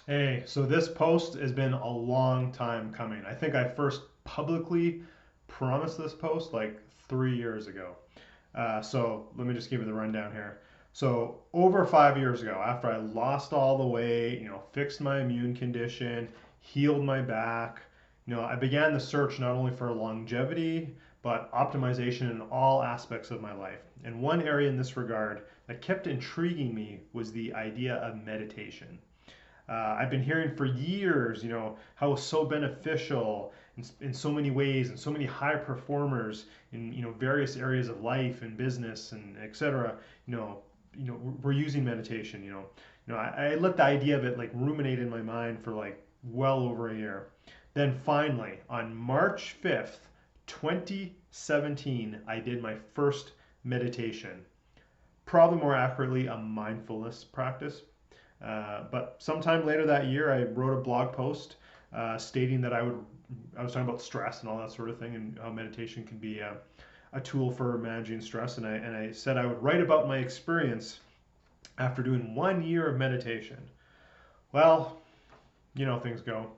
Hey, so this post has been a long time coming. I think I first publicly promised this post like 3 years ago. So let me just give you the rundown here. So over 5 years ago, after I lost all the weight, fixed my immune condition, healed my back, I began the search not only for longevity, but optimization in all aspects of my life. And one area in this regard that kept intriguing me was the idea of meditation. I've been hearing for years, how it's so beneficial in so many ways, and so many high performers in various areas of life and business and etc. You know, we're using meditation. I let the idea of it like ruminate in my mind for like well over a year. Then finally, on March 5th, 2017, I did my first meditation. Probably more accurately, a mindfulness practice. But sometime later that year, I wrote a blog post stating that I was talking about stress and all that sort of thing, and how meditation can be a tool for managing stress. And I said I would write about my experience after doing 1 year of meditation. Well, things go.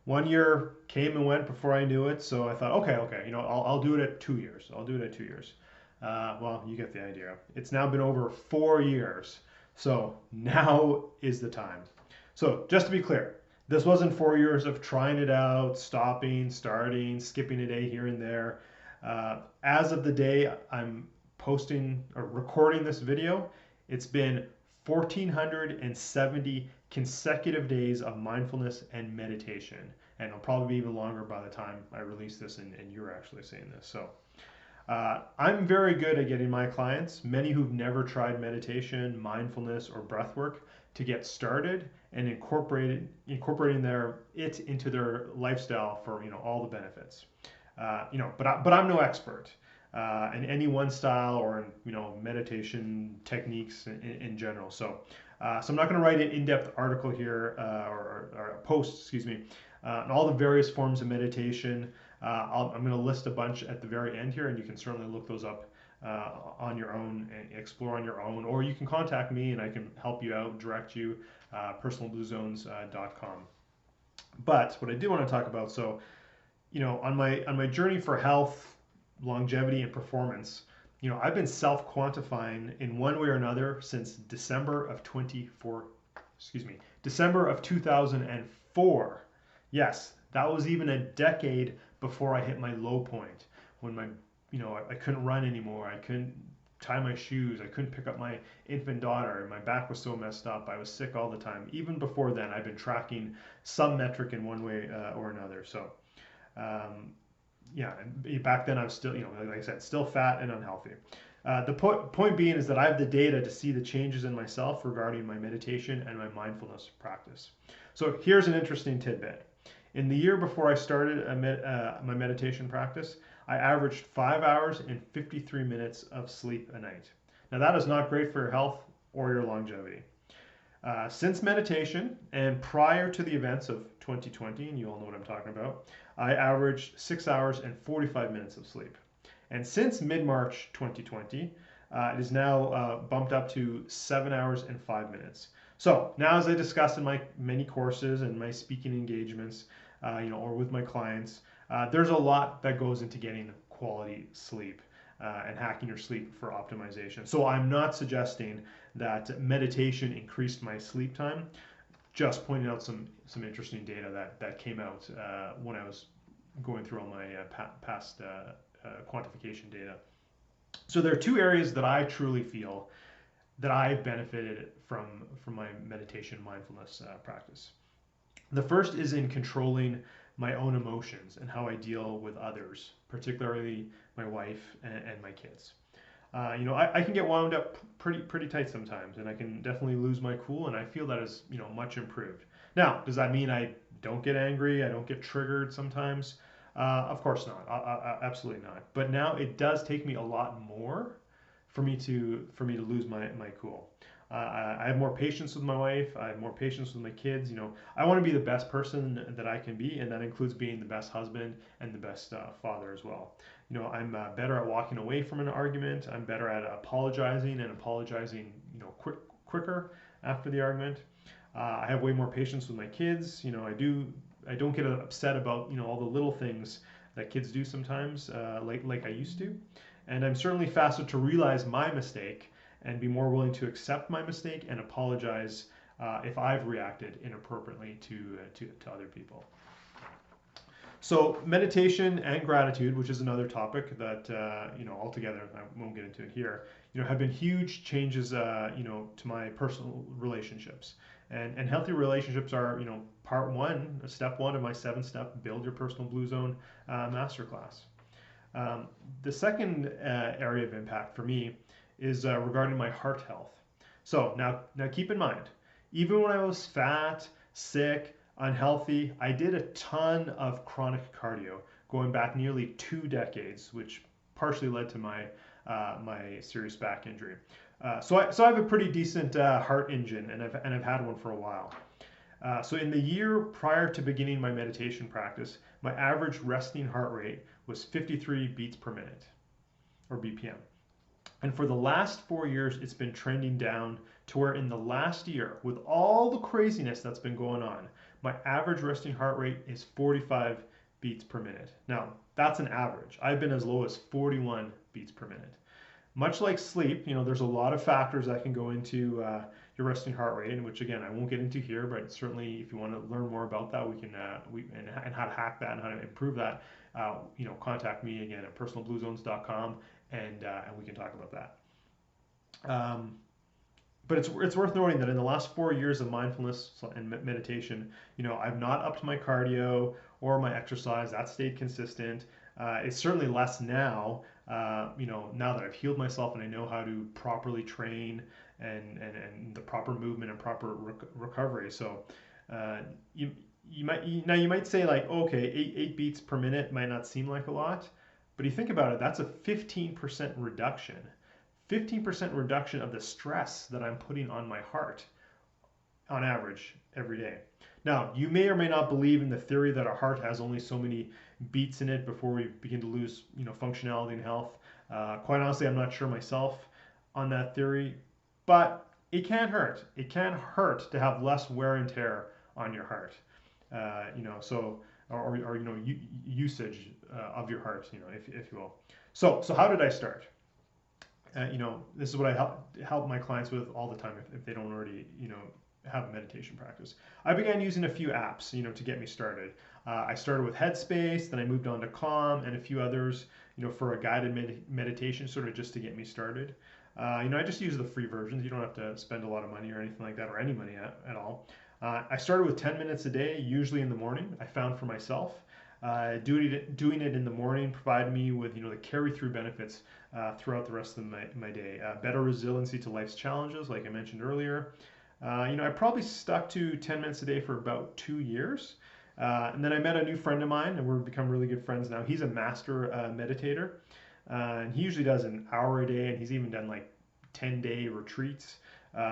1 year came and went before I knew it, so I thought, okay, I'll do it at 2 years. I'll do it at 2 years. Well, you get the idea. It's now been over 4 years. So now is the time. So just to be clear, this wasn't 4 years of trying it out, stopping, starting, skipping a day here and there. As of the day I'm posting or recording this video, it's been 1,470 consecutive days of mindfulness and meditation. And it'll probably be even longer by the time I release this and you're actually seeing this. So I'm very good at getting my clients, many who've never tried meditation, mindfulness, or breath work, to get started and incorporating it into their lifestyle for all the benefits. But I'm no expert in any one style or in meditation techniques in general. So I'm not going to write an in-depth article here or a post, excuse me, on all the various forms of meditation. I'm going to list a bunch at the very end here, and you can certainly look those up on your own and explore on your own, or you can contact me and I can help you out, direct you, personalbluezones.com. But what I do want to talk about, so on my journey for health, longevity, and performance, I've been self-quantifying in one way or another since December of 2004. Yes, that was even a decade before I hit my low point when I couldn't run anymore. I couldn't tie my shoes. I couldn't pick up my infant daughter. My back was so messed up. I was sick all the time. Even before then, I've been tracking some metric in one way or another. So, yeah, back then I was still, like I said, still fat and unhealthy. The point being is that I have the data to see the changes in myself regarding my meditation and my mindfulness practice. So here's an interesting tidbit. In the year before I started my meditation practice, I averaged 5 hours and 53 minutes of sleep a night. Now that is not great for your health or your longevity. Since meditation and prior to the events of 2020, and you all know what I'm talking about, I averaged 6 hours and 45 minutes of sleep. And since mid-March 2020, it is now bumped up to 7 hours and 5 minutes. So now, as I discussed in my many courses and my speaking engagements, or with my clients, there's a lot that goes into getting quality sleep and hacking your sleep for optimization. So I'm not suggesting that meditation increased my sleep time. Just pointing out some interesting data that came out when I was going through all my past quantification data. So there are two areas that I truly feel that I've benefited from my meditation mindfulness practice. The first is in controlling my own emotions and how I deal with others, particularly my wife and my kids. I can get wound up pretty tight sometimes, and I can definitely lose my cool, and I feel that is much improved. Now, does that mean I don't get angry? I don't get triggered sometimes? Of course not. Absolutely not. But now it does take me a lot more for me to lose my cool. I have more patience with my wife. I have more patience with my kids. I want to be the best person that I can be, and that includes being the best husband and the best father as well. I'm better at walking away from an argument. I'm better at apologizing quicker after the argument. I have way more patience with my kids. I don't get upset about all the little things that kids do sometimes, like I used to. And I'm certainly faster to realize my mistake and be more willing to accept my mistake and apologize if I've reacted inappropriately to other people. So meditation and gratitude, which is another topic that altogether I won't get into it here, have been huge changes, to my personal relationships. And healthy relationships are, part one, step one of my 7-step Build Your Personal Blue Zone masterclass. The second area of impact for me is regarding my heart health. So now keep in mind, even when I was fat, sick, unhealthy, I did a ton of chronic cardio going back nearly 2 decades, which partially led to my serious back injury. So I have a pretty decent heart engine, and I've had one for a while. So in the year prior to beginning my meditation practice, my average resting heart rate was 53 beats per minute, or BPM. And for the last 4 years, it's been trending down to where in the last year, with all the craziness that's been going on, my average resting heart rate is 45 beats per minute. Now, that's an average. I've been as low as 41 beats per minute. Much like sleep, there's a lot of factors that can go into your resting heart rate, and which again I won't get into here, but certainly if you want to learn more about that, we can and how to hack that and how to improve that, contact me again at personalbluezones.com, and we can talk about that. But it's worth noting that in the last 4 years of mindfulness and meditation, I've not upped my cardio or my exercise. That stayed consistent. It's certainly less now. Now that I've healed myself and I know how to properly train and the proper movement and proper recovery. So you might say like, okay, eight beats per minute might not seem like a lot, but you think about it, that's a 15% reduction. 15% reduction of the stress that I'm putting on my heart on average every day. Now, you may or may not believe in the theory that our heart has only so many beats in it before we begin to lose, functionality and health. Quite honestly, I'm not sure myself on that theory, but it can hurt. It can hurt to have less wear and tear on your heart. Usage of your heart, if you will. So how did I start? This is what I help my clients with all the time if they don't already, have a meditation practice. I began using a few apps, to get me started. I started with Headspace, then I moved on to Calm and a few others, for a guided meditation, sort of just to get me started. I just use the free versions. You don't have to spend a lot of money or anything like that, or any money at all. I started with 10 minutes a day, usually in the morning. I found for myself. Doing it in the morning provided me with the carry-through benefits throughout the rest of my day. Better resiliency to life's challenges, like I mentioned earlier. I probably stuck to 10 minutes a day for about 2 years. And then I met a new friend of mine, and we've become really good friends now. He's a master meditator, and he usually does an hour a day, and he's even done like 10-day retreats.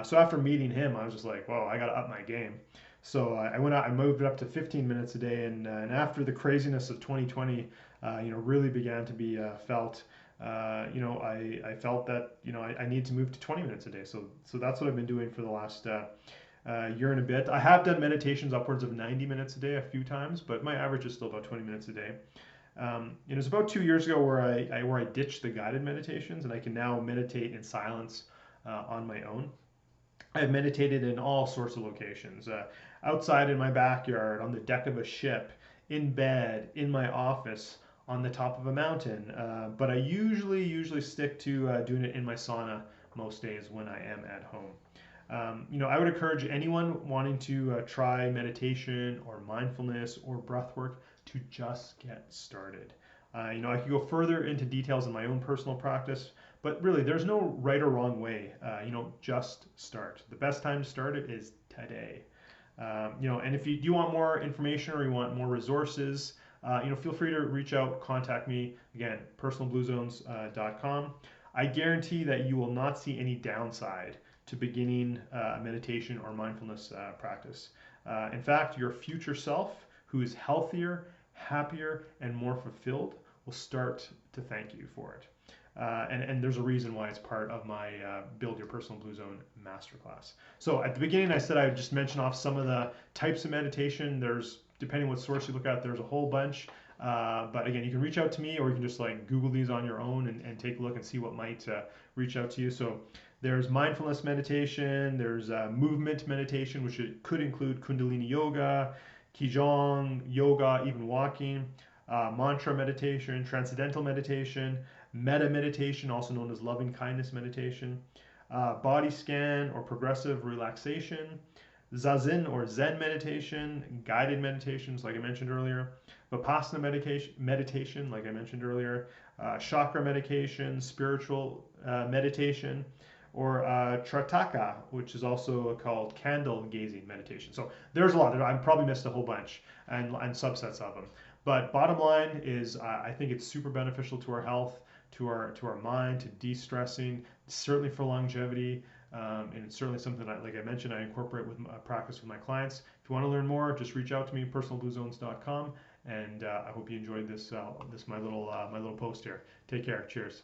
So after meeting him, I was just like, whoa, I got to up my game. So I went out, I moved it up to 15 minutes a day, and after the craziness of 2020, really began to be felt. I felt that I need to move to 20 minutes a day. So that's what I've been doing for the last year and a bit. I have done meditations upwards of 90 minutes a day a few times, but my average is still about 20 minutes a day. It was about 2 years ago where I ditched the guided meditations, and I can now meditate in silence on my own. I have meditated in all sorts of locations, outside in my backyard, on the deck of a ship, in bed, in my office, on the top of a mountain. But I usually stick to doing it in my sauna most days when I am at home. I would encourage anyone wanting to try meditation or mindfulness or breath work to just get started. I could go further into details in my own personal practice, but really there's no right or wrong way. Just start. The best time to start it is today. And if you do want more information or you want more resources, feel free to reach out, contact me. Again, personalbluezones.com. I guarantee that you will not see any downside to beginning a meditation or mindfulness practice. In fact, your future self, who is healthier, happier, and more fulfilled, will start to thank you for it. And there's a reason why it's part of my Build Your Personal Blue Zone masterclass. So at the beginning, I said I would just mention off some of the types of meditation. There's, depending what source you look at, there's a whole bunch. But again, you can reach out to me, or you can just like Google these on your own and take a look and see what might reach out to you. So there's mindfulness meditation, there's movement meditation, which it could include Kundalini yoga, Qigong, yoga, even walking, mantra meditation, transcendental meditation, metta meditation, also known as loving kindness meditation, body scan or progressive relaxation, zazen or Zen meditation, guided meditations, like I mentioned earlier, vipassana meditation, like I mentioned earlier, chakra meditation, spiritual meditation, or Trataka, which is also called candle gazing meditation. So there's a lot. I probably missed a whole bunch and subsets of them. But bottom line is, I think it's super beneficial to our health, to our mind, to de-stressing, certainly for longevity. And it's certainly something that, like I mentioned, I incorporate with practice with my clients. If you want to learn more, just reach out to me, personalbluezones.com. And I hope you enjoyed this my little post here. Take care. Cheers.